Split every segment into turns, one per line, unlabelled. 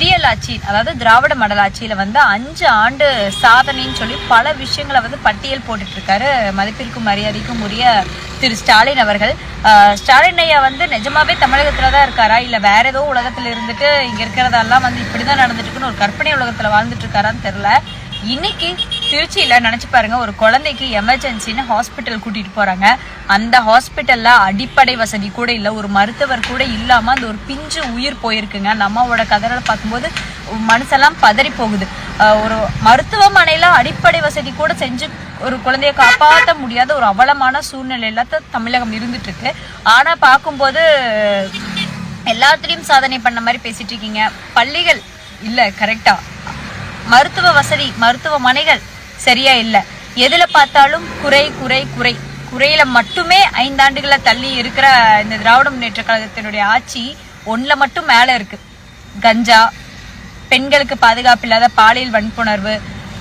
விடியல் ஆட்சி, அதாவது திராவிட மாடல் ஆட்சியில 5 ஆண்டு சாதனைன்னு சொல்லி பல விஷயங்களை பட்டியல் போட்டுட்டு இருக்காரு மதிப்பிற்கும் மரியாதைக்கும் உரிய திரு ஸ்டாலின் அவர்கள். ஸ்டாலின் ஐயா நிஜமாவே தமிழகத்துலதான் இருக்காரா, இல்ல வேற ஏதோ உலகத்துல இருந்துட்டு இங்க இருக்கிறதெல்லாம் இப்படிதான் நடந்துட்டு இருக்குன்னு ஒரு கற்பனை உலகத்துல வாழ்ந்துட்டு இருக்காரான்னு தெரியல. இன்னைக்கு திருச்சியில நினைச்சு பாருங்க, ஒரு குழந்தைக்கு எமர்ஜென்சின்னு ஹாஸ்பிட்டல் கூட்டிட்டு போறாங்க. அந்த ஹாஸ்பிட்டல்ல அடிப்படை வசதி கூட இல்ல, ஒரு மருத்துவர் கூட இல்லாம அந்த ஒரு பிஞ்சு உயிர் போயிருக்குங்க. அந்த அம்மாவோட கதறலை பார்க்கும்போது மனசெல்லாம் பதறி போகுது. ஒரு மருத்துவமனையில அடிப்படை வசதி கூட செஞ்சு ஒரு குழந்தைய காப்பாற்ற முடியாத ஒரு அவலமான சூழ்நிலையில தமிழகம் இருந்துட்டு இருக்கு. ஆனா பார்க்கும்போது எல்லாத்துலயும் சாதனை பண்ண மாதிரி பேசிட்டு இருக்கீங்க. பள்ளிகள் இல்ல கரெக்டா, மருத்துவ வசதி மருத்துவமனைகள் சரியா இல்ல, எதுல பார்த்தாலும் குறை குறை குறை குறையில மட்டுமே 5 ஆண்டுகளை தள்ளி இருக்கிற இந்த திராவிட முன்னேற்ற கழகத்தினுடைய ஆட்சி ஒண்ணுல மட்டும் மேல இருக்கு. கஞ்சா, பெண்களுக்கு பாதுகாப்பு இல்லாத பாலியல் வன்புணர்வு,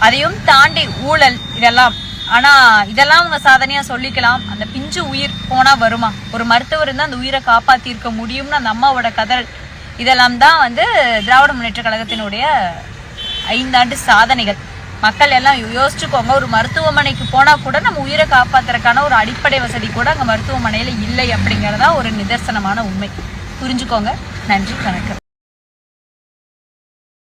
அதையும் தாண்டி ஊழல், இதெல்லாம். ஆனா இதெல்லாம் அவங்க சாதனையா சொல்லிக்கலாம். அந்த பிஞ்சு உயிர் போனா வருமா? ஒரு மருத்துவர் இருந்தா அந்த உயிரை காப்பாத்தி இருக்க முடியும்னு அந்த அம்மாவோட கதறல், இதெல்லாம் தான் திராவிட முன்னேற்ற கழகத்தினுடைய 5 ஆண்டு சாதனைகள். மக்கள் எல்லாம் யோசிச்சுக்கோங்க, ஒரு மருத்துவமனைக்கு போனா கூட நம்ம உயிரை காப்பாத்துறதுக்கான ஒரு அடிப்படை வசதி கூட அங்க மருத்துவமனையில இல்லை அப்படிங்கறதா ஒரு நிதர்சனமான உண்மை. புரிஞ்சுக்கோங்க. நன்றி, வணக்கம்.